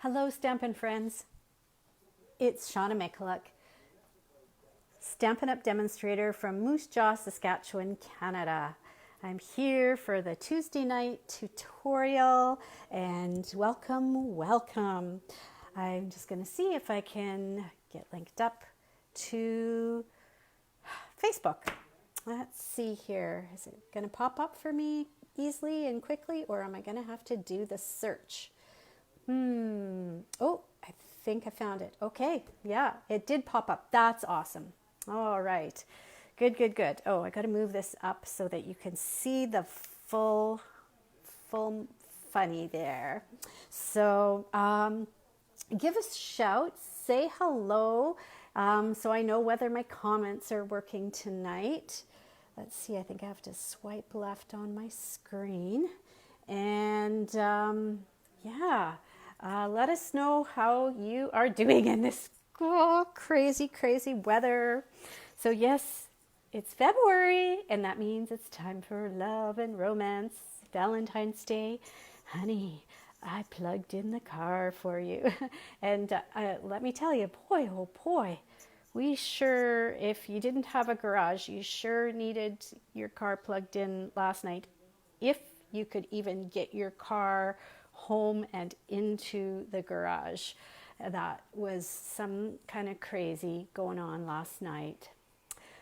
Hello, Stampin' Friends. It's Shauna Mikulak, Stampin' Up! Demonstrator from Moose Jaw, Saskatchewan, Canada. I'm here for the Tuesday night tutorial and welcome. I'm just going to see if I can get linked up to Facebook. Let's see here. Is it going to pop up for me easily and quickly, or am I going to have to do the search? Oh, I think I found it. Okay, yeah, it did pop up. That's awesome. All right, good. Oh, I got to move this up so that you can see the full funny there. So give us a shout, say hello, so I know whether my comments are working tonight. Let's see, I think I have to swipe left on my screen. And yeah, let us know how you are doing in this crazy weather. So yes, it's February, and that means it's time for love and romance. Valentine's Day. Honey, I plugged in the car for you. And let me tell you, boy, oh boy, we sure, if you didn't have a garage, you sure needed your car plugged in last night. If you could even get your car home and into the garage. That was some kind of crazy going on last night.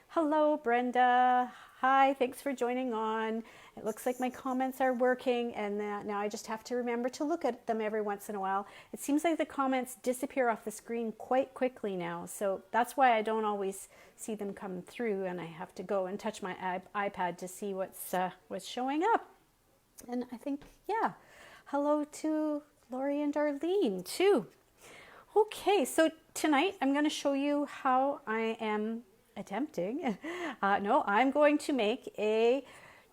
Hello, Brenda. Hi, thanks for joining on. It looks like my comments are working, and now I just have to remember to look at them every once in a while. It seems like the comments disappear off the screen quite quickly now, so that's why I don't always see them come through, and I have to go and touch my iPad to see what's showing up. And I think, yeah, hello to Lori and Darlene too. Okay, so tonight I'm going to show you how I am attempting. I'm going to make a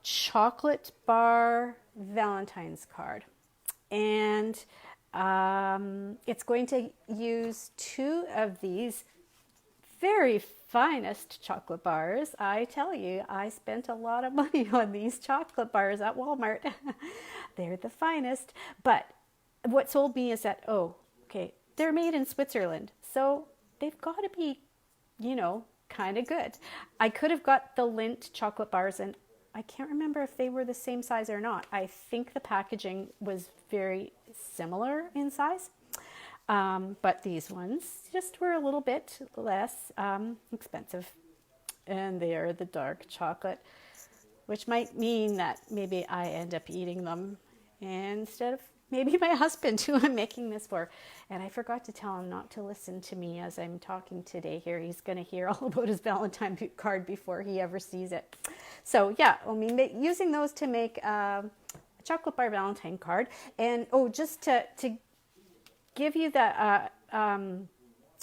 chocolate bar Valentine's card. And it's going to use two of these very finest chocolate bars. I tell you, I spent a lot of money on these chocolate bars at Walmart. They're the finest. But what sold me is that, they're made in Switzerland. So they've got to be, kind of good. I could have got the Lindt chocolate bars, and I can't remember if they were the same size or not. I think the packaging was very similar in size. But these ones just were a little bit less expensive. And they are the dark chocolate, which might mean that maybe I end up eating them instead of maybe my husband, who I'm making this for. And I forgot to tell him not to listen to me as I'm talking today here. He's going to hear all about his Valentine card before he ever sees it. So yeah, using those to make a chocolate bar Valentine card. And just to give you that,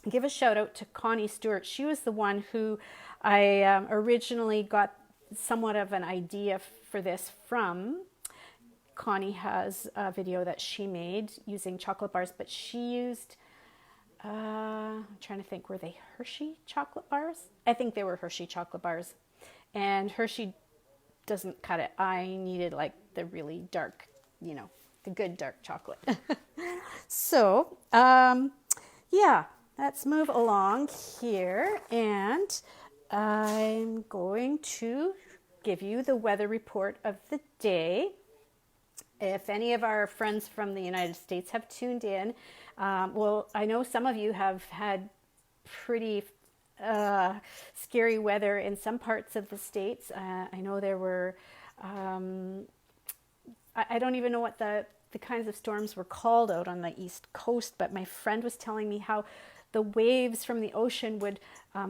give a shout out to Connie Stewart. She was the one who I originally got somewhat of an idea for this from. Connie has a video that she made using chocolate bars, but she used, I'm trying to think, were they Hershey chocolate bars? I think they were Hershey chocolate bars. And Hershey doesn't cut it. I needed like the really dark, the good dark chocolate. So, yeah, let's move along here. And I'm going to give you the weather report of the day. If any of our friends from the United States have tuned in, I know some of you have had pretty scary weather in some parts of the States. I know there were, I don't even know what the kinds of storms were called out on the East Coast, but my friend was telling me how the waves from the ocean would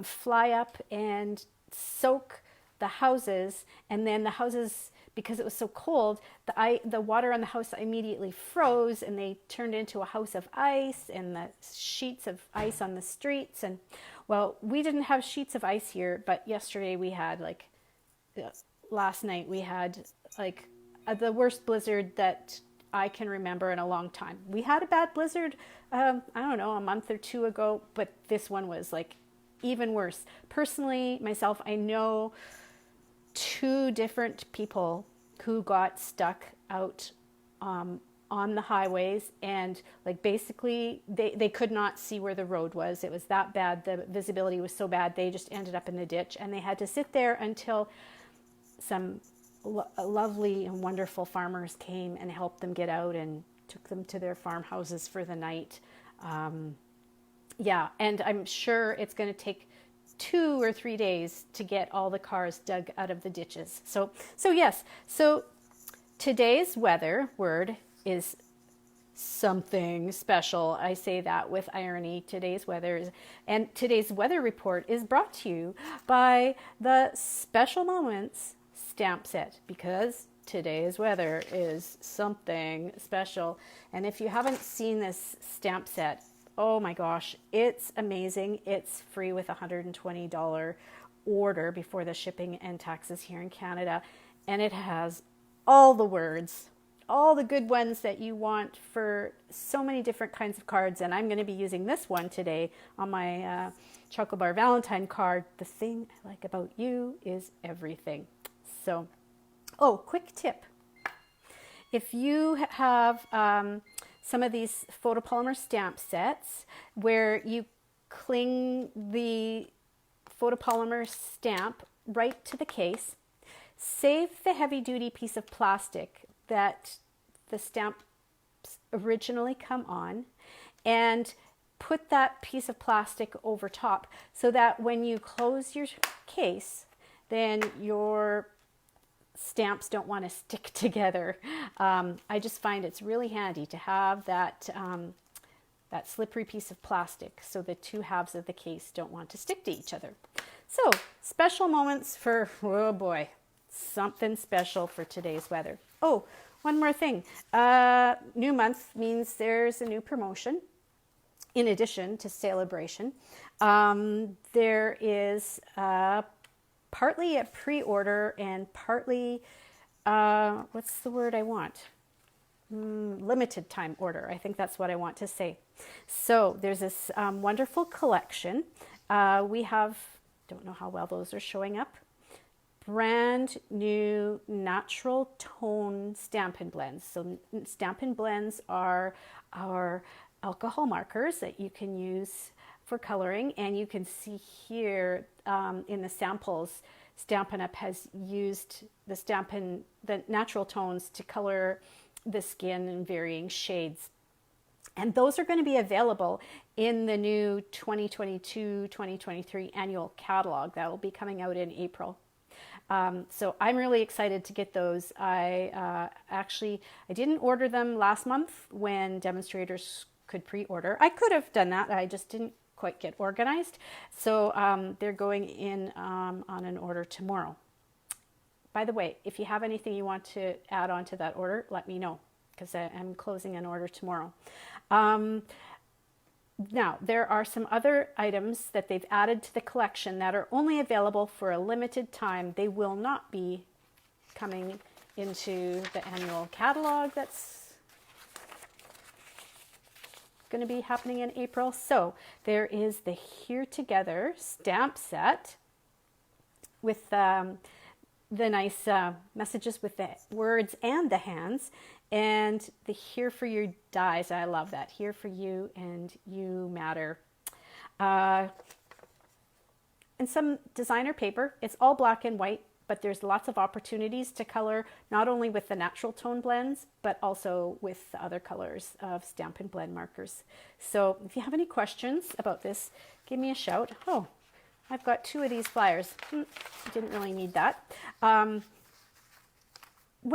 fly up and soak the houses, and then the houses, because it was so cold, the water on the house immediately froze, and they turned into a house of ice, and the sheets of ice on the streets. And well, we didn't have sheets of ice here, but yesterday we had last night we had the worst blizzard that I can remember in a long time. We had a bad blizzard, I don't know, a month or two ago, but this one was even worse. Personally, myself, I know two different people who got stuck out on the highways, and like basically they could not see where the road was. It was that bad. The visibility was so bad. They just ended up in the ditch, and they had to sit there until some lovely and wonderful farmers came and helped them get out and took them to their farmhouses for the night. Yeah, and I'm sure it's going to take 2 or 3 days to get all the cars dug out of the ditches. So yes. So today's weather word is something special. I say that with irony. Today's weather report is brought to you by the Special Moments stamp set, because today's weather is something special. And if you haven't seen this stamp set, oh my gosh, it's amazing. It's free with a $120 order before the shipping and taxes here in Canada. And it has all the words, all the good ones that you want for so many different kinds of cards. And I'm going to be using this one today on my Bar Valentine card. The thing I like about you is everything. So, quick tip. If you have some of these photopolymer stamp sets where you cling the photopolymer stamp right to the case, save the heavy-duty piece of plastic that the stamps originally come on, and put that piece of plastic over top so that when you close your case, then your stamps don't want to stick together. I just find it's really handy to have that slippery piece of plastic so the two halves of the case don't want to stick to each other. So, special moments for, oh boy, something special for today's weather. Oh, one more thing. New month means there's a new promotion in addition to celebration. There is partly a pre-order and partly, what's the word I want? Limited time order. I think that's what I want to say. So there's this wonderful collection. We have, don't know how well those are showing up, brand new natural tone Stampin' Blends. So Stampin' Blends are our alcohol markers that you can use for coloring, and you can see here in the samples, Stampin' Up! Has used the natural tones to color the skin in varying shades. And those are going to be available in the new 2022-2023 annual catalog that will be coming out in April. So I'm really excited to get those. I didn't order them last month when demonstrators could pre-order. I could have done that. I just didn't quite get organized. So they're going in on an order tomorrow. By the way, if you have anything you want to add on to that order, let me know, because I'm closing an order tomorrow. Now, there are some other items that they've added to the collection that are only available for a limited time. They will not be coming into the annual catalog that's going to be happening in April. So there is the Here Together stamp set with the nice messages with the words and the hands, and the Here For You dies. I love that. Here for you and you matter. And some designer paper. It's all black and white, but there's lots of opportunities to color, not only with the natural tone blends, but also with the other colors of Stampin' Blend markers. So if you have any questions about this, give me a shout. Oh, I've got 2 of these flyers. Didn't really need that. When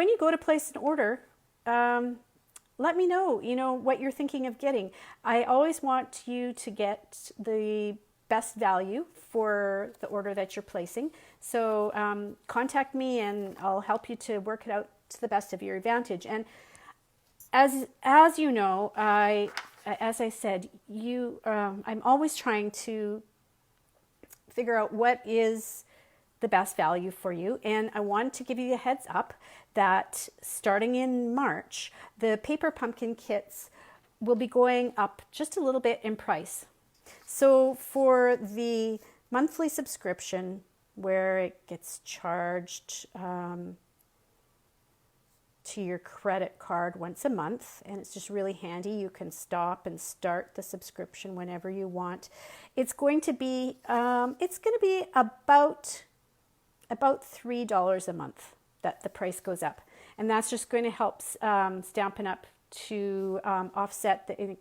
you go to place an order, let me know, what you're thinking of getting. I always want you to get the best value for the order that you're placing. So contact me and I'll help you to work it out to the best of your advantage. And as you know, as I said, I'm always trying to figure out what is the best value for you. And I wanted to give you a heads up that starting in March, the paper pumpkin kits will be going up just a little bit in price. So for the monthly subscription, where it gets charged to your credit card once a month, and it's just really handy. You can stop and start the subscription whenever you want. It's going to be about $3 a month that the price goes up, and that's just going to help Stampin' Up! To offset the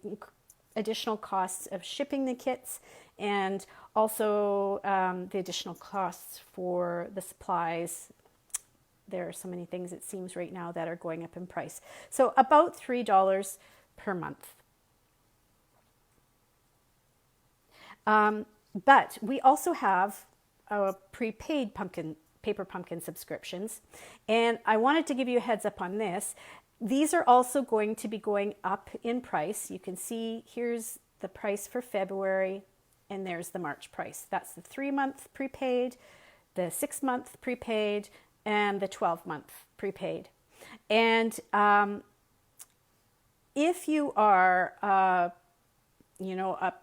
additional costs of shipping the kits, and also the additional costs for the supplies. There are so many things, it seems, right now that are going up in price. So about $3 per month. But we also have prepaid paper pumpkin subscriptions. And I wanted to give you a heads up on this. These are also going to be going up in price. You can see here's the price for February, and there's the March price. That's the 3-month prepaid, the 6-month prepaid, and the 12-month prepaid. And if you are a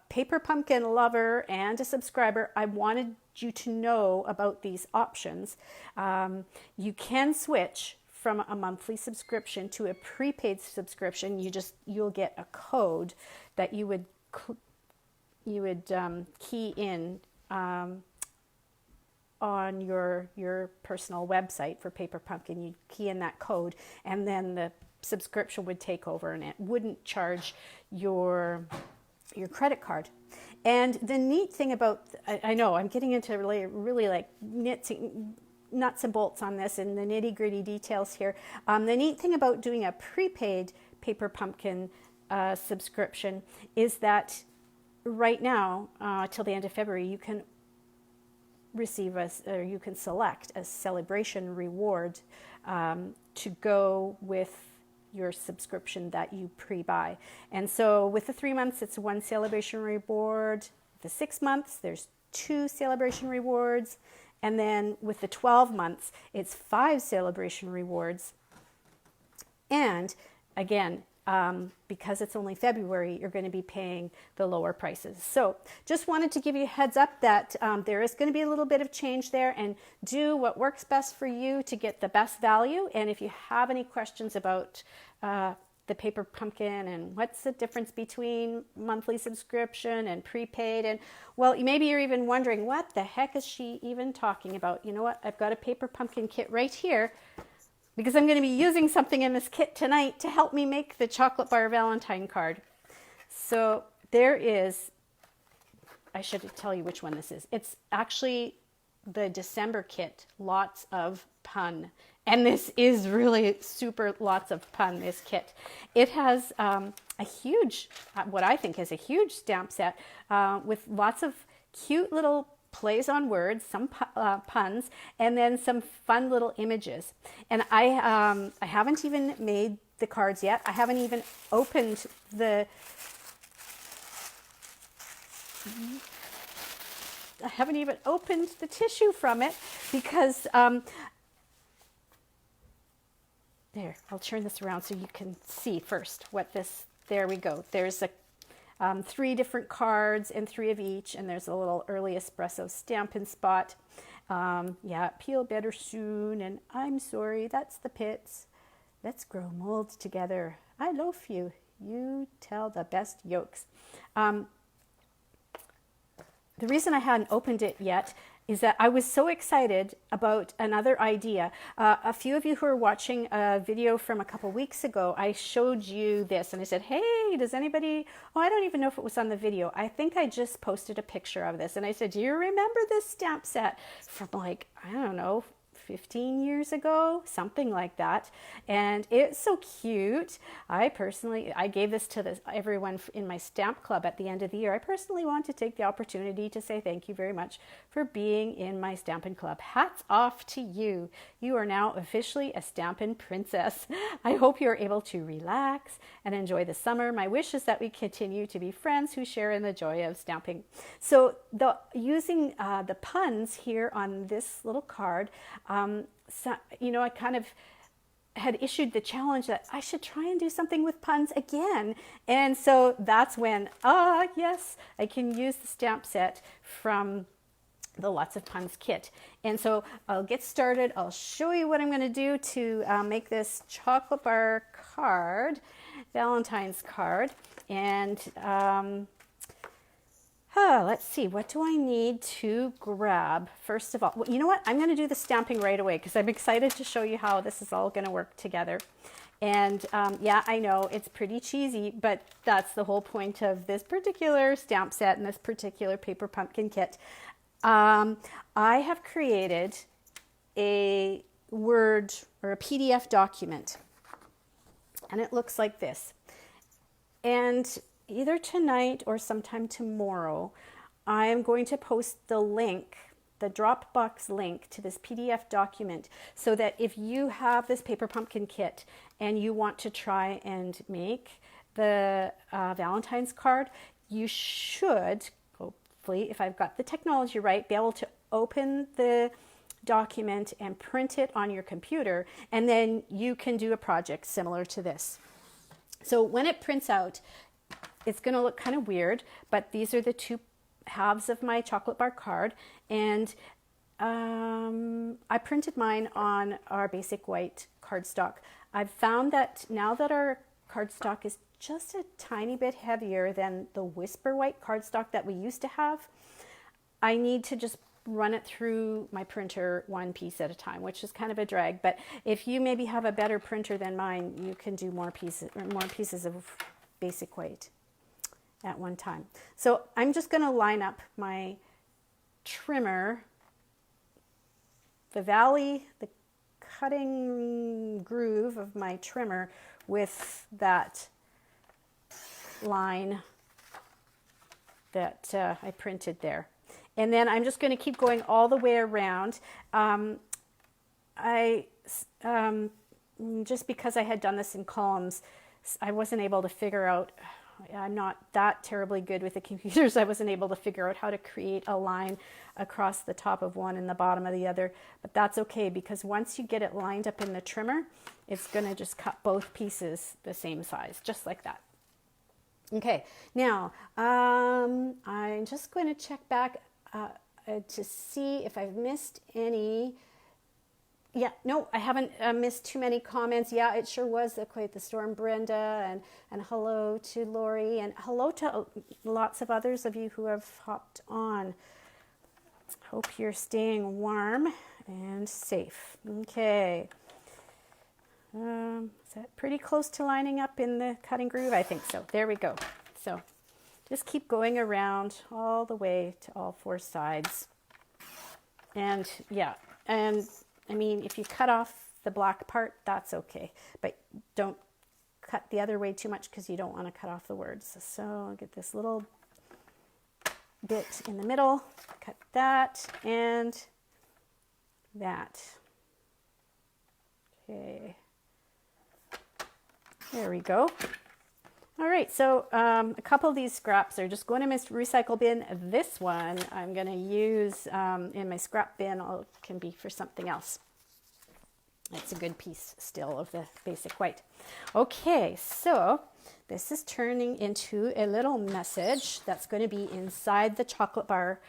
paper pumpkin lover and a subscriber, I wanted you to know about these options. You can switch from a monthly subscription to a prepaid subscription. You'll get a code that you would key in on your personal website for Paper Pumpkin. You'd key in that code, and then the subscription would take over, and it wouldn't charge your credit card. And the neat thing about, I know I'm getting into really like nuts and bolts on this and the nitty gritty details here. The neat thing about doing a prepaid Paper Pumpkin subscription is that right now, till the end of February, you can you can select a celebration reward to go with your subscription that you pre-buy. And so with the 3 months, it's 1 celebration reward. The 6 months, there's 2 celebration rewards. And then with the 12 months, it's 5 celebration rewards. And again, because it's only February, you're going to be paying the lower prices. So just wanted to give you a heads up that there is going to be a little bit of change there, and do what works best for you to get the best value. And if you have any questions about the Paper Pumpkin and what's the difference between monthly subscription and prepaid, and well, maybe you're even wondering, what the heck is she even talking about? You know what? I've got a Paper Pumpkin kit right here, because I'm going to be using something in this kit tonight to help me make the chocolate bar Valentine card. So there is, I should tell you which one this is. It's actually the December kit, lots of pun. And this is really super lots of pun, this kit. It has a huge, what I think is a huge stamp set with lots of cute little plays on words, some puns, and then some fun little images. And I haven't even made the cards yet. I haven't even opened the tissue from it, because there, I'll turn this around so you can see first what this, there we go. There's 3 different cards and 3 of each, and there's a little early espresso Stampin' Spot. Yeah, peel better soon, and I'm sorry, that's the pits. Let's grow molds together. I loaf you. You tell the best yolks. The reason I hadn't opened it yet is that I was so excited about another idea. A few of you who are watching a video from a couple weeks ago, I showed you this and I said, hey, does anybody, oh, I don't even know if it was on the video. I think I just posted a picture of this. And I said, do you remember this stamp set from like, I don't know, 15 years ago, something like that. And it's so cute. I gave this to everyone in my stamp club at the end of the year. I personally want to take the opportunity to say thank you very much for being in my Stampin' Club. Hats off to you. You are now officially a Stampin' Princess. I hope you are able to relax and enjoy the summer. My wish is that we continue to be friends who share in the joy of stamping. So using the puns here on this little card, I kind of had issued the challenge that I should try and do something with puns again. And so that's when, yes, I can use the stamp set from the Lots of Puns kit. And so I'll get started. I'll show you what I'm going to do to make this chocolate bar card, Valentine's card. And let's see, what do I need to grab? First of all, well, you know what? I'm going to do the stamping right away because I'm excited to show you how this is all going to work together. And yeah, I know it's pretty cheesy, but that's the whole point of this particular stamp set and this particular paper pumpkin kit. I have created a Word or a PDF document, and it looks like this. And either tonight or sometime tomorrow, I am going to post the link, the Dropbox link to this PDF document, so that if you have this paper pumpkin kit and you want to try and make the Valentine's card, you should, hopefully, if I've got the technology right, be able to open the document and print it on your computer, and then you can do a project similar to this. So when it prints out, it's going to look kind of weird, but these are the two halves of my chocolate bar card, and I printed mine on our basic white cardstock. I've found that now that our cardstock is just a tiny bit heavier than the Whisper white cardstock that we used to have, I need to just run it through my printer one piece at a time, which is kind of a drag. But if you maybe have a better printer than mine, you can do more pieces of basic white at one time. So I'm just going to line up my trimmer, the cutting groove of my trimmer with that line that I printed there. And then I'm just going to keep going all the way around. Just because I had done this in columns, I wasn't able to figure out, I'm not that terribly good with the computers. I wasn't able to figure out how to create a line across the top of one and the bottom of the other. But that's okay, because once you get it lined up in the trimmer, it's going to just cut both pieces the same size, just like that. Okay, now I'm just going to check back to see if I've missed any. Yeah, no, I haven't missed too many comments. Yeah, it sure was quite the storm, Brenda, and hello to Lori, and hello to lots of others of you who have hopped on. Hope you're staying warm and safe. Okay. Is that pretty close to lining up in the cutting groove? I think so. There we go. So just keep going around all the way to all four sides. And yeah, and I mean, if you cut off the black part, that's okay. But don't cut the other way too much because you don't want to cut off the words. So I'll get this little bit in the middle, cut that and that. Okay. There we go. All right, so a couple of these scraps are just going to recycle bin. This one I'm going to use in my scrap bin. It can be for something else. It's a good piece still of the basic white. Okay, so this is turning into a little message that's going to be inside the chocolate bar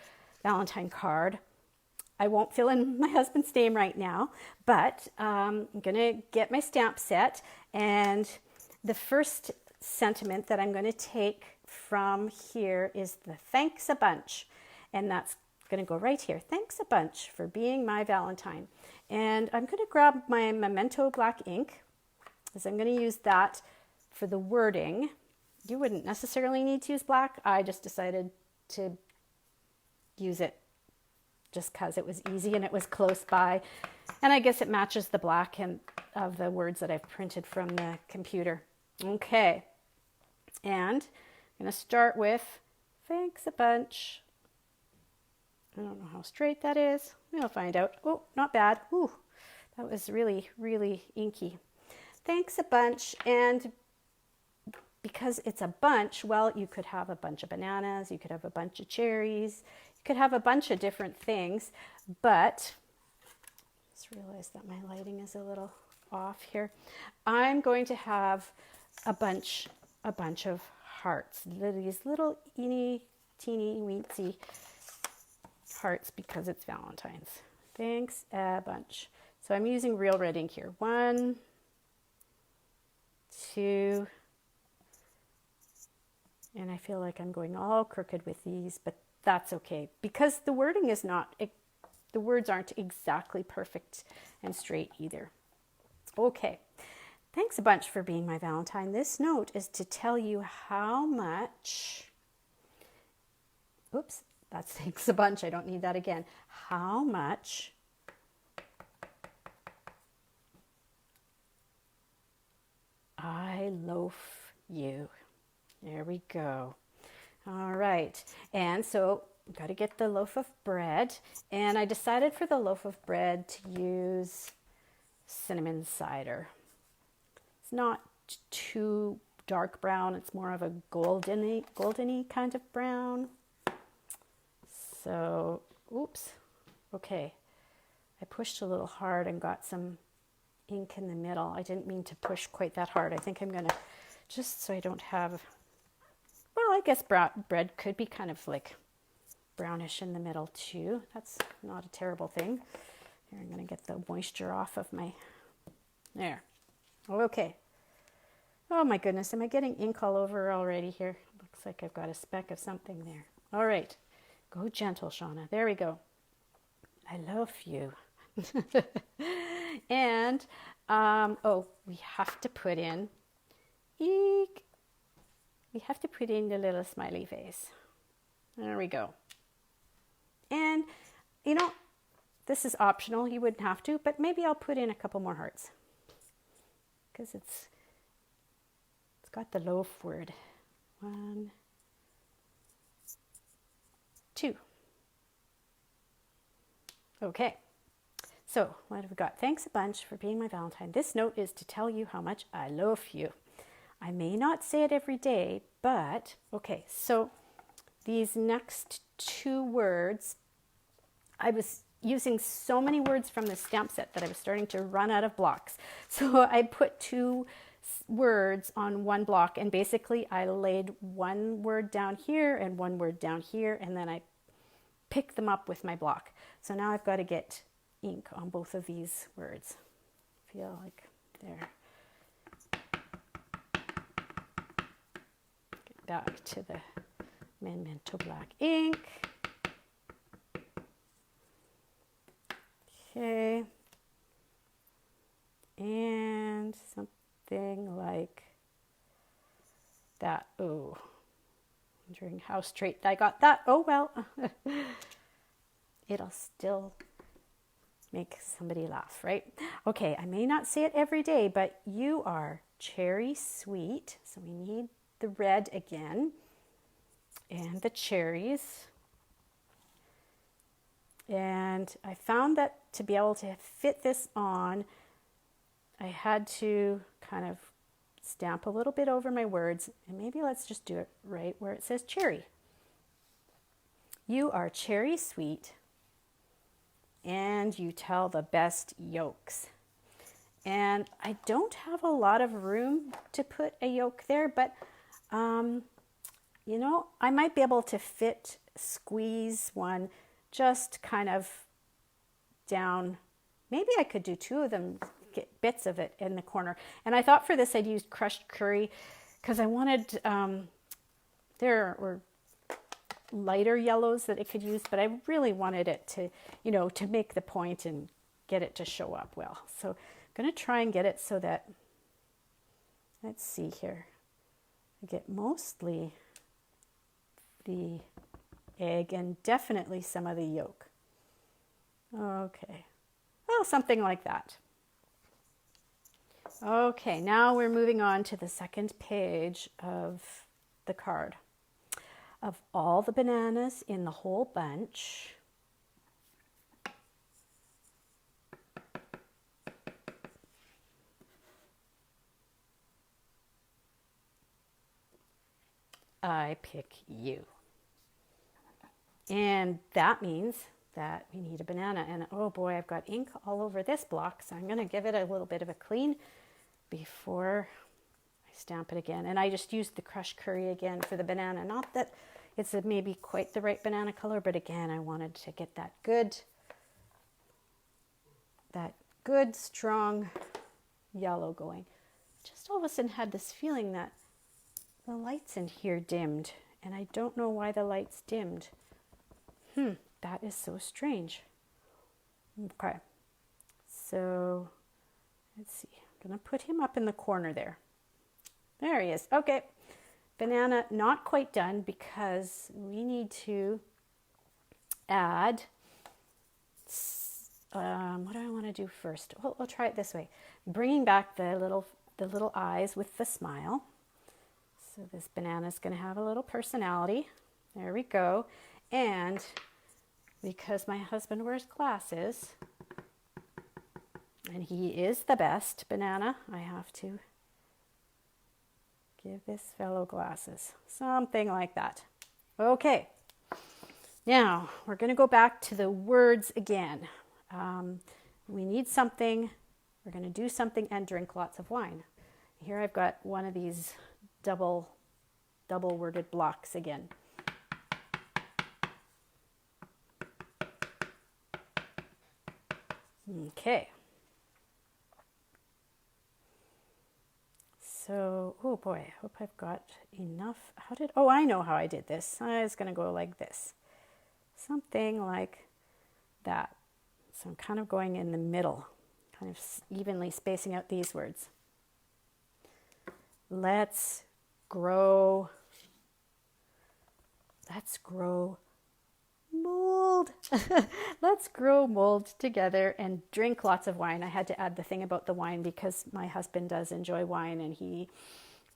Valentine card. I won't fill in my husband's name right now, but I'm going to get my stamp set, and the first sentiment that I'm going to take from here is the thanks a bunch, and that's going to go right here. Thanks a bunch for being my Valentine. And I'm going to grab my Memento black ink, as I'm going to use that for the wording. You wouldn't necessarily need to use black. I just decided to use it just because it was easy and it was close by. And I guess it matches the black and of the words that I've printed from the computer. Okay. And I'm going to start with thanks a bunch. I don't know how straight that is. We'll find out. Oh, not bad. Ooh, that was really, really inky. Thanks a bunch. And because it's a bunch, well, you could have a bunch of bananas. You could have a bunch of cherries. You could have a bunch of different things. But I just realized that my lighting is a little off here. I'm going to have a bunch of hearts. These little teeny weensy hearts because it's Valentine's. Thanks a bunch. So I'm using real red ink here. 1, 2, and I feel like I'm going all crooked with these, but that's okay because the wording is not, the words aren't exactly perfect and straight either. Okay, thanks a bunch for being my Valentine. This note is to tell you how much, oops, that's thanks a bunch. I don't need that again. How much I loaf you. There we go. All right. And so I've got to get the loaf of bread. And I decided for the loaf of bread to use cinnamon cider. It's not too dark brown. It's more of a goldeny kind of brown. So, oops. Okay. I pushed a little hard and got some ink in the middle. I didn't mean to push quite that hard. I think I'm going to, just so I don't have, well, I guess bread could be kind of like brownish in the middle too. That's not a terrible thing. Here, I'm going to get the moisture off of my, there. Okay. Oh my goodness, am I getting ink all over already here? Looks like I've got a speck of something there. All right. Go gentle, Shauna. There we go. I love you. And, oh, we have to put in, eek, we have to put in the little smiley face. There we go. And, you know, this is optional. You wouldn't have to, but maybe I'll put in a couple more hearts. Because it's got the loaf word. 1, 2. Okay. So what have we got? Thanks a bunch for being my Valentine. This note is to tell you how much I love you. I may not say it every day, but okay. So these next 2 words, I was using so many words from the stamp set that I was starting to run out of blocks. So I put 2 words on 1 block, and basically I laid 1 word down here and 1 word down here, and then I picked them up with my block. So now I've got to get ink on both of these words. Feel like there. Get back to the Memento Black ink. Okay. And something like that. Oh, wondering how straight I got that. Oh, well. It'll still make somebody laugh, right? Okay, I may not say it every day, but you are cherry sweet. So we need the red again and the cherries. And I found that to be able to fit this on, I had to kind of stamp a little bit over my words, and maybe let's just do it right where it says cherry. You are cherry sweet, and you tell the best yolks. And I don't have a lot of room to put a yolk there, but you know, I might be able to squeeze one just kind of down. Maybe I could do 2 of them, get bits of it in the corner. And I thought for this I'd use crushed curry because I wanted, there were lighter yellows that it could use, but I really wanted it to, you know, to make the point and get it to show up well. So I'm going to try and get it so that, let's see here, I get mostly the egg and definitely some of the yolk. Okay, well, something like that. Okay, now we're moving on to the second page of the card. Of all the bananas in the whole bunch, I pick you. And that means that we need a banana. And oh boy, I've got ink all over this block, so I'm going to give it a little bit of a clean before I stamp it again. And I just used the crushed curry again for the banana. Not that It's maybe quite the right banana color, but again, I wanted to get that good strong yellow going. Just all of a sudden had this feeling that the lights in here dimmed, and I don't know why the lights dimmed. That is so strange. Okay, so let's see. I'm gonna put him up in the corner there. There he is. Okay, banana not quite done because we need to add, what do I want to do first? Well, we'll try it this way. Bringing back the little eyes with the smile. So this banana is going to have a little personality. There we go. And because my husband wears glasses, and he is the best banana, I have to give this fellow glasses. Something like that. Okay. Now, we're going to go back to the words again. We need something. We're going to do something and drink lots of wine. Here I've got one of these double worded blocks again. Okay. So, oh boy, I hope I've got enough. Oh, I know how I did this. I was going to go like this. Something like that. So I'm kind of going in the middle, kind of evenly spacing out these words. Let's grow mold. Let's grow mold together and drink lots of wine. I had to add the thing about the wine because my husband does enjoy wine and he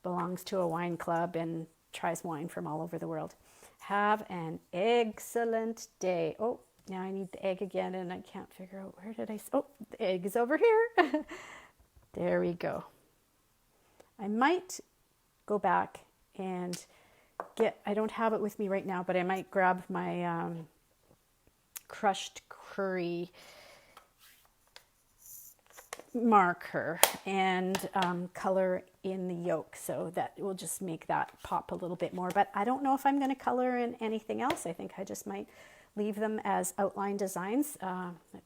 belongs to a wine club and tries wine from all over the world. Have an excellent day. Oh, now I need the egg again and I can't figure out where did oh, the egg is over here. There we go. I might go back and I don't have it with me right now, but I might grab my crushed curry marker and color in the yolk, so that will just make that pop a little bit more. But I don't know if I'm going to color in anything else. I think I just might leave them as outline designs.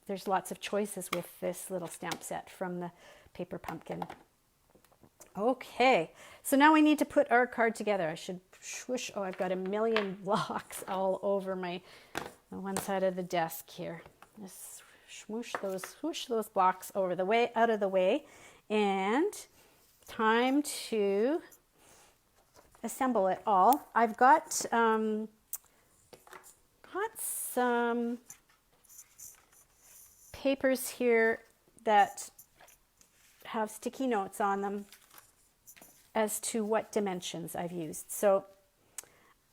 There's lots of choices with this little stamp set from the Paper Pumpkin. Okay, so now we need to put our card together. I should swoosh. Oh, I've got a million blocks all over the one side of the desk here. Just swoosh those blocks out of the way, and time to assemble it all. I've got some papers here that have sticky notes on them as to what dimensions I've used. So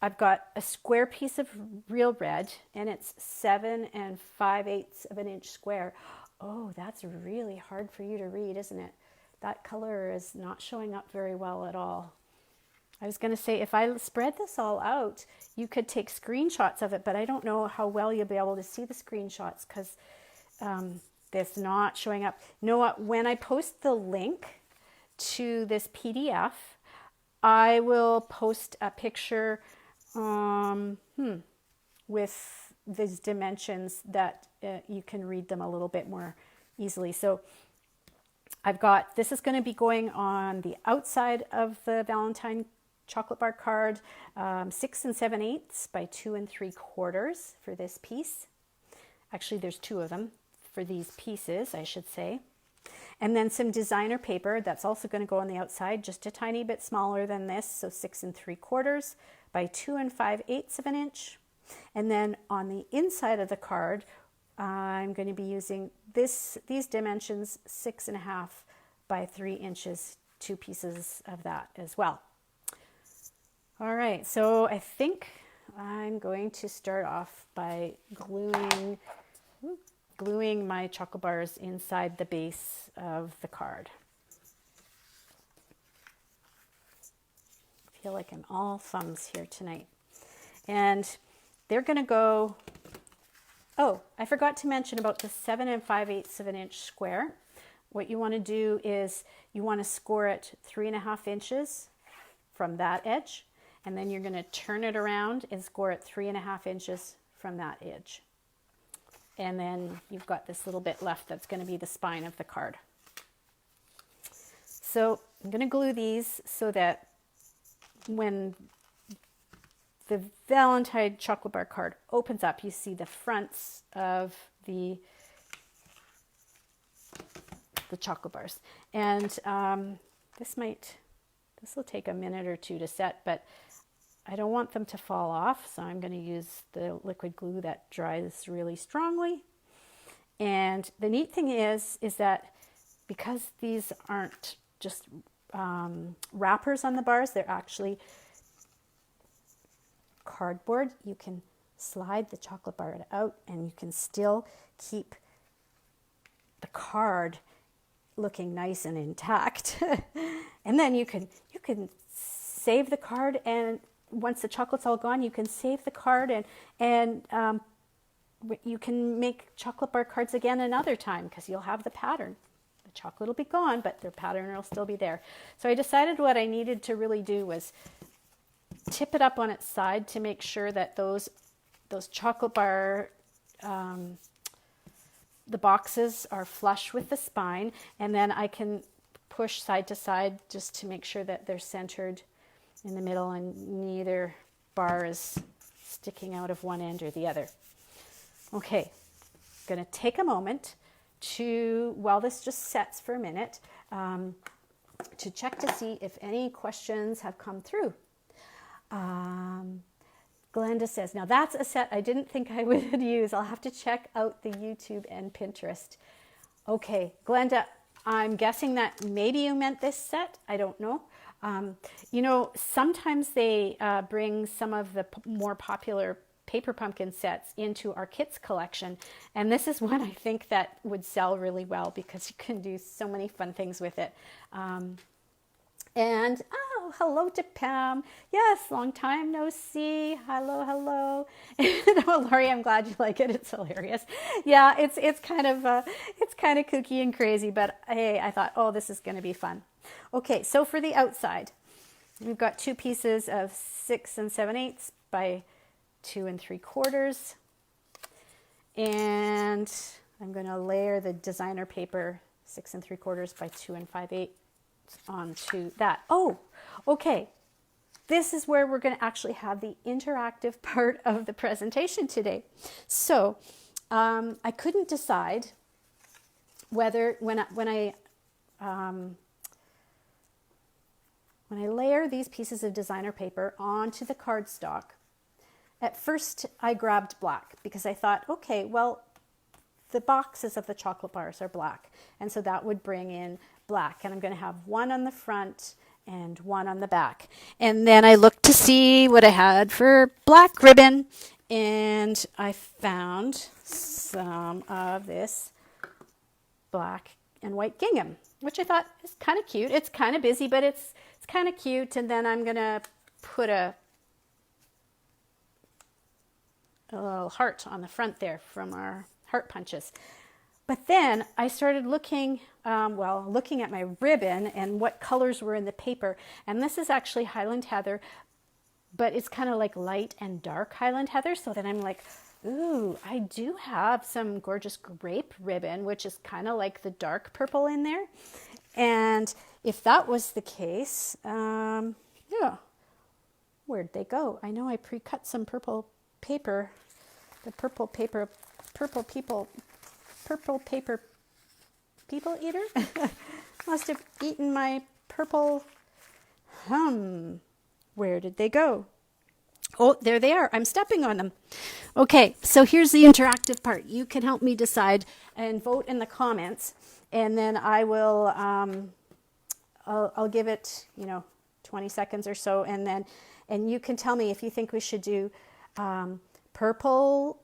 I've got a square piece of real red, and it's 7 5/8 of an inch square. Oh, that's really hard for you to read, isn't it? That color is not showing up very well at all. I was going to say, if I spread this all out, you could take screenshots of it, but I don't know how well you'll be able to see the screenshots because it's not showing up. You know what? When I post the link to this PDF, I will post a picture with these dimensions that you can read them a little bit more easily. So this is going to be going on the outside of the Valentine chocolate bar card, 6 7/8 by 2 3/4 for this piece. Actually, there's 2 of them for these pieces, I should say. And then some designer paper that's also going to go on the outside, just a tiny bit smaller than this, so 6 3/4 by 2 5/8 of an inch. And then on the inside of the card, I'm going to be using these dimensions, 6 1/2 by 3 inches, 2 pieces of that as well. All right, so I think I'm going to start off by gluing my chocolate bars inside the base of the card. I feel like I'm all thumbs here tonight. And they're going to go, oh, I forgot to mention about the 7 5/8 of an inch square. What you want to do is you want to score it 3 1/2 inches from that edge, and then you're going to turn it around and score it 3.5 inches from that edge. And then you've got this little bit left that's going to be the spine of the card. So I'm going to glue these so that when the Valentine chocolate bar card opens up, you see the fronts of the chocolate bars. And this will take a minute or two to set, but I don't want them to fall off, so I'm going to use the liquid glue that dries really strongly. And the neat thing is that because these aren't just wrappers on the bars, they're actually cardboard, you can slide the chocolate bar out and you can still keep the card looking nice and intact. And then you can save the card, and once the chocolate's all gone, you can save the card and you can make chocolate bar cards again another time because you'll have the pattern. The chocolate will be gone, but their pattern will still be there. So I decided what I needed to really do was tip it up on its side to make sure that those chocolate bar the boxes are flush with the spine, and then I can push side to side just to make sure that they're centered in the middle and neither bar is sticking out of one end or the other. Okay, I'm going to take a moment while this just sets for a minute, to check to see if any questions have come through. Glenda says, now that's a set I didn't think I would use. I'll have to check out the YouTube and Pinterest. Okay, Glenda, I'm guessing that maybe you meant this set. I don't know. You know, sometimes they bring some of the more popular paper pumpkin sets into our kits collection. And this is one I think that would sell really well because you can do so many fun things with it. And oh, hello to Pam. Yes, long time no see. Hello, hello. Oh, Laurie, I'm glad you like it. It's hilarious. Yeah, it's kind of kooky and crazy, but hey, I thought, oh, this is going to be fun. Okay, so for the outside, we've got 2 pieces of 6 7/8 by 2 3/4, and I'm going to layer the designer paper 6 3/4 by 2 5/8 onto that. Oh, okay. This is where we're going to actually have the interactive part of the presentation today. So I couldn't decide whether when I layer these pieces of designer paper onto the cardstock, at first I grabbed black because I thought, okay, well, the boxes of the chocolate bars are black, and so that would bring in black, and I'm going to have one on the front and one on the back. And then I looked to see what I had for black ribbon, and I found some of this black and white gingham, which I thought is kind of cute. It's kind of busy, but it's kind of cute. And then I'm going to put a little heart on the front there from our heart punches. But then I started looking at my ribbon and what colors were in the paper. And this is actually Highland Heather, but it's kind of like light and dark Highland Heather. So then I'm like, ooh, I do have some gorgeous grape ribbon, which is kind of like the dark purple in there. And if that was the case, yeah, where'd they go? I know I pre-cut some purple paper, the purple paper people eater must have eaten my purple. Where did they go? Oh, there they are. I'm stepping on them. Okay, so here's the interactive part. You can help me decide and vote in the comments, and then I will I'll give it 20 seconds or so, and you can tell me if you think we should do a purple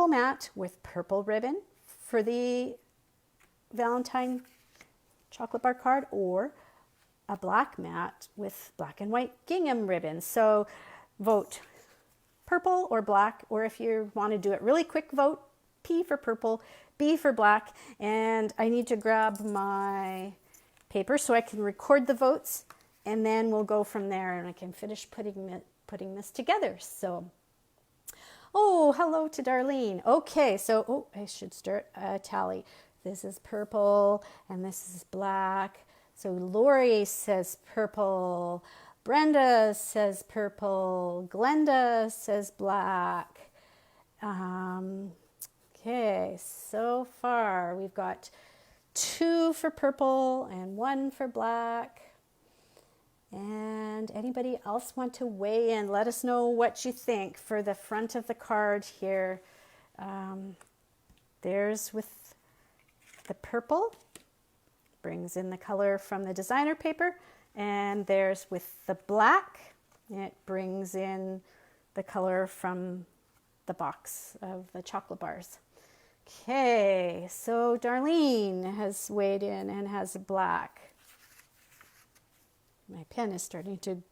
mat with purple ribbon for the Valentine chocolate bar card, or a black mat with black and white gingham ribbon. So vote purple or black, or if you want to do it really quick, vote P for purple, B for black. And I need to grab my paper so I can record the votes and then we'll go from there and I can finish putting this together. So, oh, hello to Darlene. Okay, so, oh, I should start a tally. This is purple and this is black. So Lori says purple. Brenda says purple. Glenda says black. Okay, so far we've got 2 for purple and 1 for black. And anybody else want to weigh in? Let us know what you think for the front of the card here. There's with the purple, brings in the color from the designer paper. And there's with the black, it brings in the color from the box of the chocolate bars. Okay, so Darlene has weighed in and has black. My pen is starting to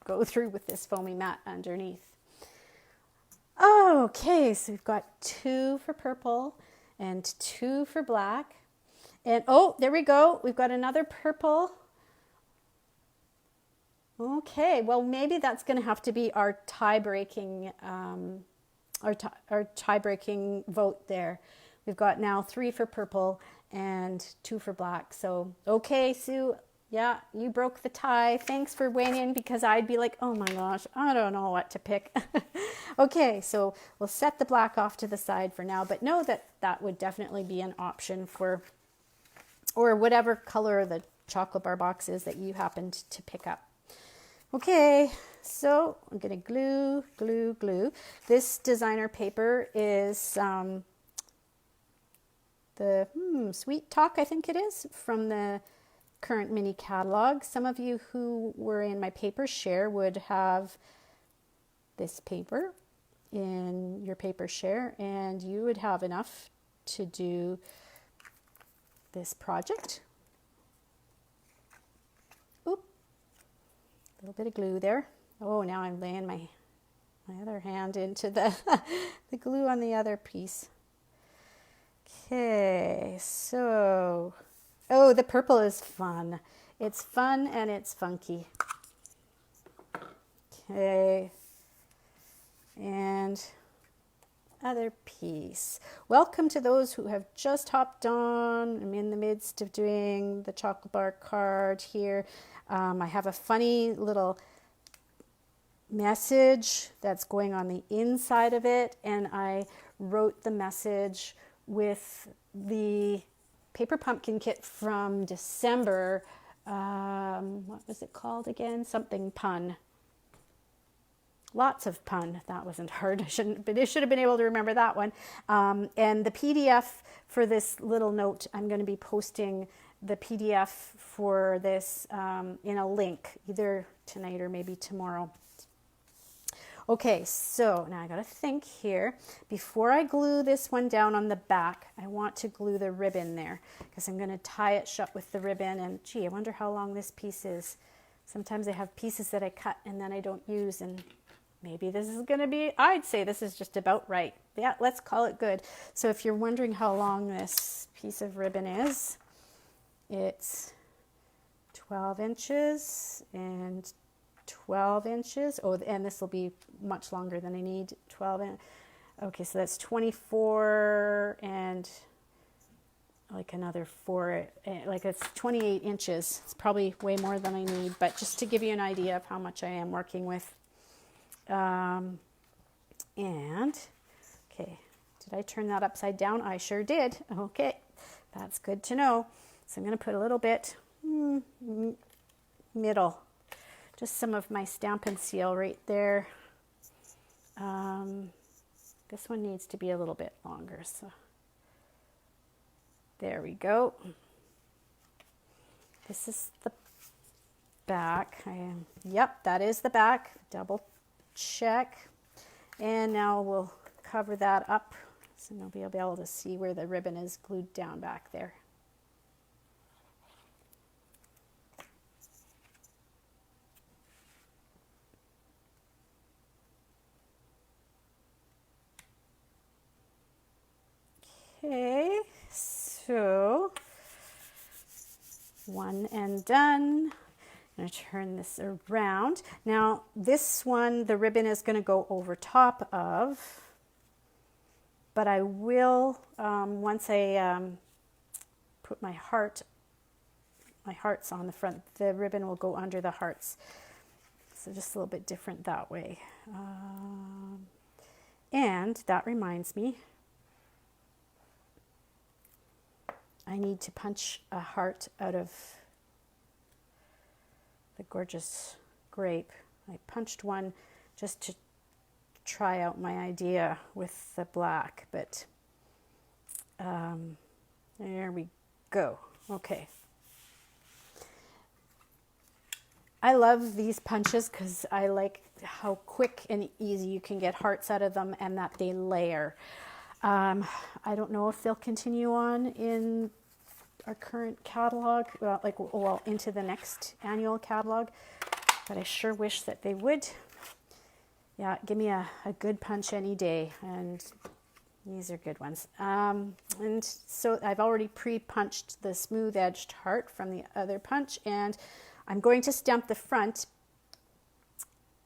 go through with this foamy mat underneath. Okay, so we've got 2 for purple and 2 for black. And oh, there we go. We've got another purple. Okay, well, maybe that's going to have to be our tie-breaking vote there. We've got now 3 for purple and 2 for black. So, okay, Sue, yeah, you broke the tie. Thanks for weighing in, because I'd be like, oh my gosh, I don't know what to pick. Okay, so we'll set the black off to the side for now, but know that that would definitely be an option for, or whatever color the chocolate bar box is that you happened to pick up. Okay, so I'm going to glue. This designer paper is the Sweet Talk, I think it is, from the current mini catalog. Some of you who were in my paper share would have this paper in your paper share, and you would have enough to do this project. Oop, a little bit of glue there. Oh, now I'm laying my other hand into the the glue on the other piece. Okay, so, oh, the purple is fun. It's fun and it's funky. Okay, and other piece. Welcome to those who have just hopped on. I'm in the midst of doing the chocolate bar card here. I have a funny little message that's going on the inside of it, and I wrote the message with the paper pumpkin kit from December. What was it called again? Something pun. Lots of pun. That wasn't hard. I should have been able to remember that one. And the PDF for this little note, I'm going to be posting the PDF for this in a link, either tonight or maybe tomorrow. Okay, so now I got to think here. Before I glue this one down on the back, I want to glue the ribbon there, because I'm going to tie it shut with the ribbon. And gee, I wonder how long this piece is. Sometimes I have pieces that I cut and then I don't use, and maybe this is going to be, I'd say this is just about right. Yeah, let's call it good. So if you're wondering how long this piece of ribbon is, it's 12 inches and 12 inches. Oh, and this will be much longer than I need. 12 in. Okay, so that's 24 and like another 4, like it's 28 inches. It's probably way more than I need, but just to give you an idea of how much I am working with. And okay, did I turn that upside down? I sure did. Okay, that's good to know. So I'm going to put a little bit middle, just some of my Stampin' Seal right there. This one needs to be a little bit longer, so there we go. This is the back. Yep, that is the back. Double check. And now we'll cover that up so nobody will be able to see where the ribbon is glued down back there. Okay, so one and done. I'm going to turn this around. Now this one, the ribbon is going to go over top of, but I will, once I put my hearts on the front, the ribbon will go under the hearts. So just a little bit different that way. And that reminds me, I need to punch a heart out of the gorgeous grape. I punched one just to try out my idea with the black, but there we go. Okay. I love these punches because I like how quick and easy you can get hearts out of them and that they layer. I don't know if they'll continue on in our current catalog, well, into the next annual catalog, but I sure wish that they would. Yeah, give me a good punch any day, and these are good ones. And so I've already pre-punched the smooth-edged heart from the other punch, and I'm going to stamp the front.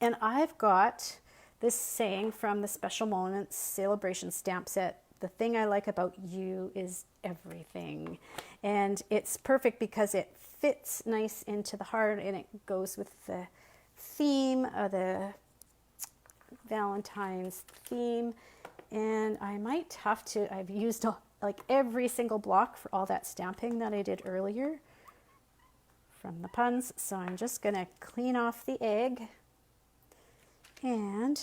And I've got this saying from the Special Moments Celebration stamp set: the thing I like about you is everything. And it's perfect because it fits nice into the heart and it goes with the theme of the Valentine's theme. And I might have to, I've used like every single block for all that stamping that I did earlier from the puns. So I'm just going to clean off the egg and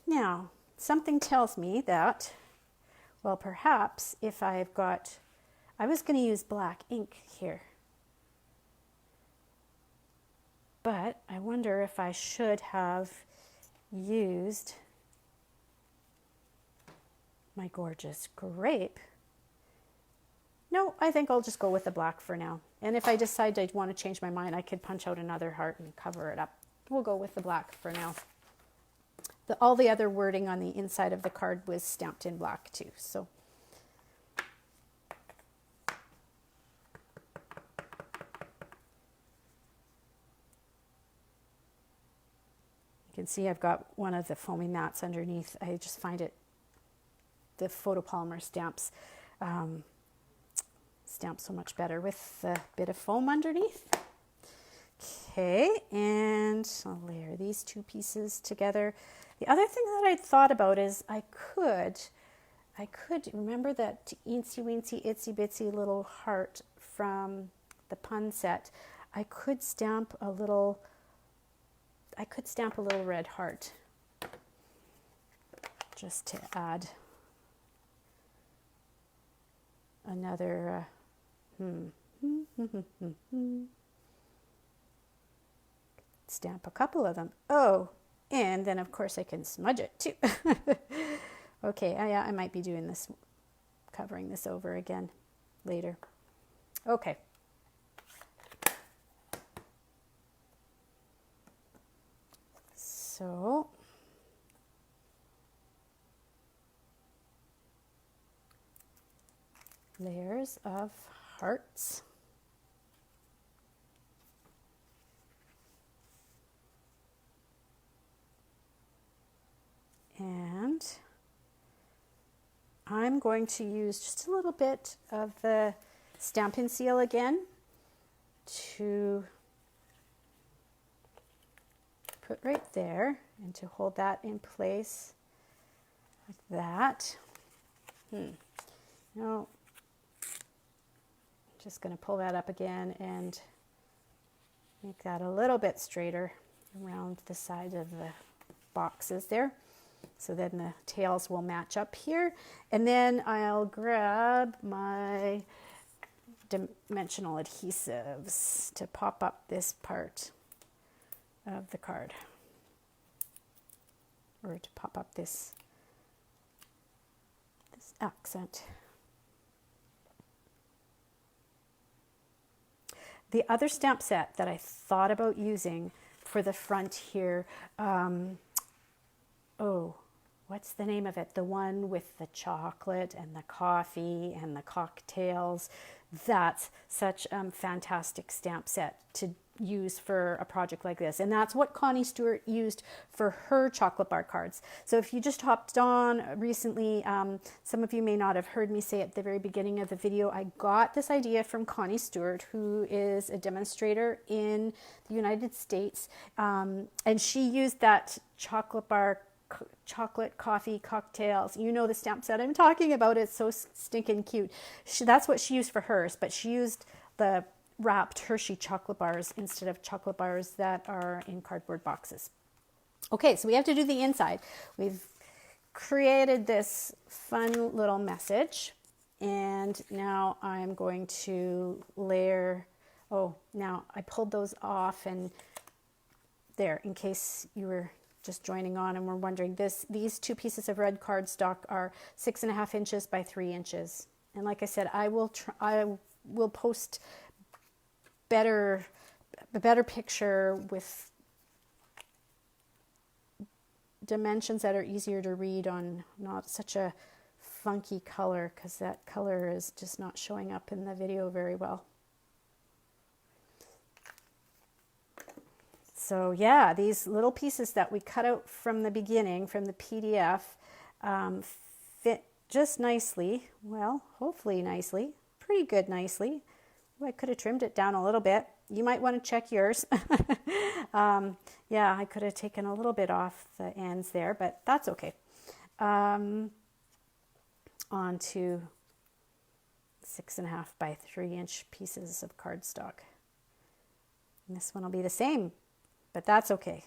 now, something tells me that, well, perhaps if I've got, I was going to use black ink here, but I wonder if I should have used my gorgeous grape. No, I think I'll just go with the black for now. And if I decide I want to change my mind, I could punch out another heart and cover it up. We'll go with the black for now. All the other wording on the inside of the card was stamped in black too. So you can see I've got one of the foamy mats underneath. I just find it, the photopolymer stamps stamp so much better with a bit of foam underneath. Okay, and I'll layer these two pieces together. The other thing that I thought about is I could remember that teensy weensy itsy bitsy little heart from the pun set. I could stamp a little red heart just to add another stamp a couple of them. Oh, and then of course I can smudge it too. Okay, yeah, I might be doing this, covering this over again later. Okay. So layers of hearts. And I'm going to use just a little bit of the Stampin' Seal again to put right there and to hold that in place like that. No, I'm just going to pull that up again and make that a little bit straighter around the side of the boxes there. So then the tails will match up here. And then I'll grab my dimensional adhesives to pop up this part of the card, or to pop up this accent. The other stamp set that I thought about using for the front here, oh, what's the name of it? The one with the chocolate and the coffee and the cocktails. That's such a fantastic stamp set to use for a project like this. And that's what Connie Stewart used for her chocolate bar cards. So if you just hopped on recently, some of you may not have heard me say at the very beginning of the video, I got this idea from Connie Stewart, who is a demonstrator in the United States. And she used that chocolate bar chocolate coffee cocktails. You know the stamp set I'm talking about. It's so stinking cute. That's what she used for hers, but she used the wrapped Hershey chocolate bars instead of chocolate bars that are in cardboard boxes. Okay, so we have to do the inside. We've created this fun little message, and now I'm going to layer. Oh, now I pulled those off, and there, in case you were just joining on and we're wondering, these two pieces of red cardstock are 6.5 inches by 3 inches. And like I said, I will post a better picture with dimensions that are easier to read on not such a funky color, because that color is just not showing up in the video very well. So yeah, these little pieces that we cut out from the beginning, from the PDF, fit just nicely. Well, hopefully nicely. Pretty good nicely. Ooh, I could have trimmed it down a little bit. You might want to check yours. Yeah, I could have taken a little bit off the ends there, but that's okay. On to 6.5 by 3 inch pieces of cardstock. And this one will be the same, but that's okay.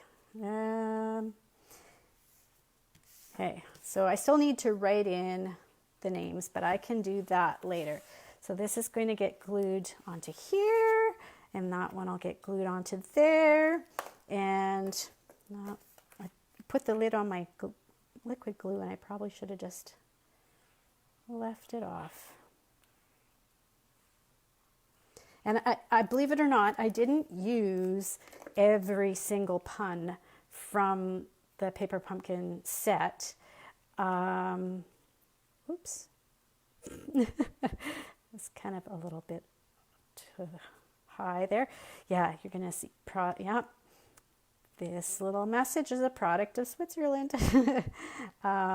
Okay, so I still need to write in the names, but I can do that later. So this is going to get glued onto here, and that one will get glued onto there. And I put the lid on my liquid glue, and I probably should have just left it off. And I believe it or not, I didn't use every single pun from the Paper Pumpkin set. Oops. It's kind of a little bit too high there. Yeah, you're going to see, yeah. This little message is a product of Switzerland. Yeah,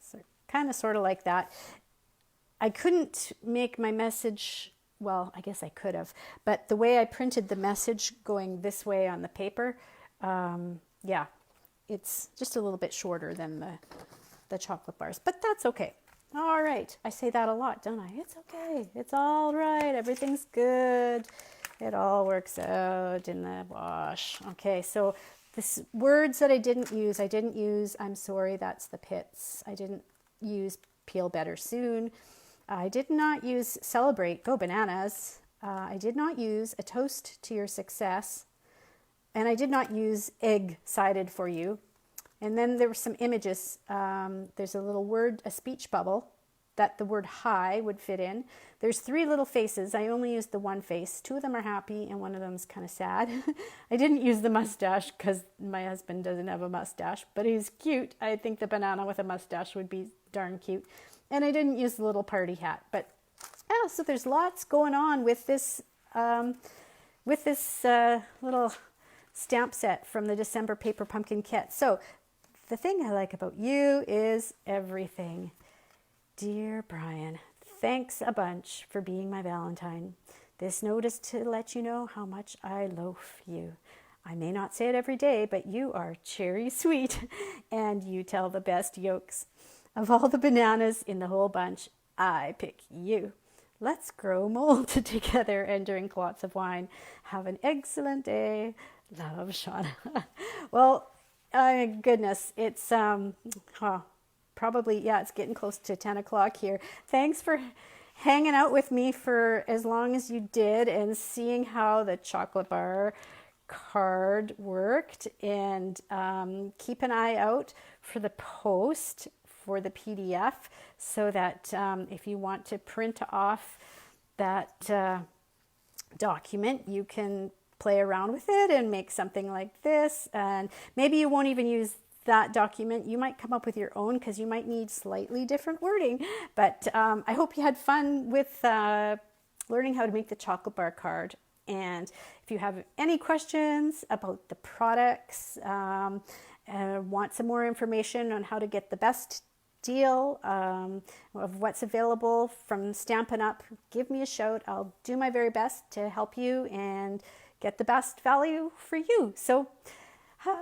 so kind of sort of like that. I couldn't make my message, well, I guess I could have, but the way I printed the message going this way on the paper, yeah, it's just a little bit shorter than the chocolate bars, but that's okay. All right, I say that a lot, don't I? It's okay, it's all right, everything's good. It all works out in the wash. Okay, so this words that I didn't use, I'm sorry, that's the pits. I didn't use peel better soon. I did not use celebrate, go bananas. I did not use a toast to your success. And I did not use egg-sided for you. And then there were some images. There's a little word, a speech bubble, that the word hi would fit in. There's 3 little faces. I only used the one face. 2 of them are happy and one of them is kind of sad. I didn't use the mustache because my husband doesn't have a mustache, but he's cute. I think the banana with a mustache would be darn cute. And I didn't use the little party hat. But yeah, so there's lots going on with this little stamp set from the December Paper Pumpkin kit. So the thing I like about you is everything. Dear Brian, thanks a bunch for being my Valentine. This note is to let you know how much I loaf you. I may not say it every day, but you are cherry sweet and you tell the best yolks. Of all the bananas in the whole bunch, I pick you. Let's grow mold together and drink lots of wine. Have an excellent day. Love, Shauna. Well, goodness, it's probably, yeah, it's getting close to 10 o'clock here. Thanks for hanging out with me for as long as you did and seeing how the chocolate bar card worked. And keep an eye out for the post for the PDF so that if you want to print off that document, you can play around with it and make something like this. And maybe you won't even use that document. You might come up with your own because you might need slightly different wording. But I hope you had fun with learning how to make the chocolate bar card. And if you have any questions about the products, want some more information on how to get the best deal of what's available from Stampin' Up, give me a shout. I'll do my very best to help you and get the best value for you. So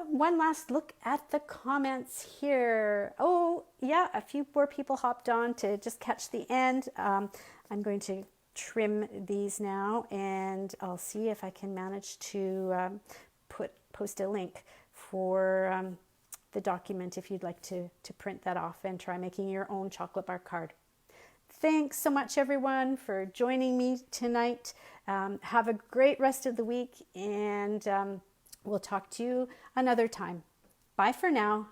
one last look at the comments here. Oh yeah, a few more people hopped on to just catch the end. I'm going to trim these now, and I'll see if I can manage to post a link for the document if you'd like to print that off and try making your own chocolate bar card. Thanks so much, everyone, for joining me tonight. Have a great rest of the week, and we'll talk to you another time. Bye for now.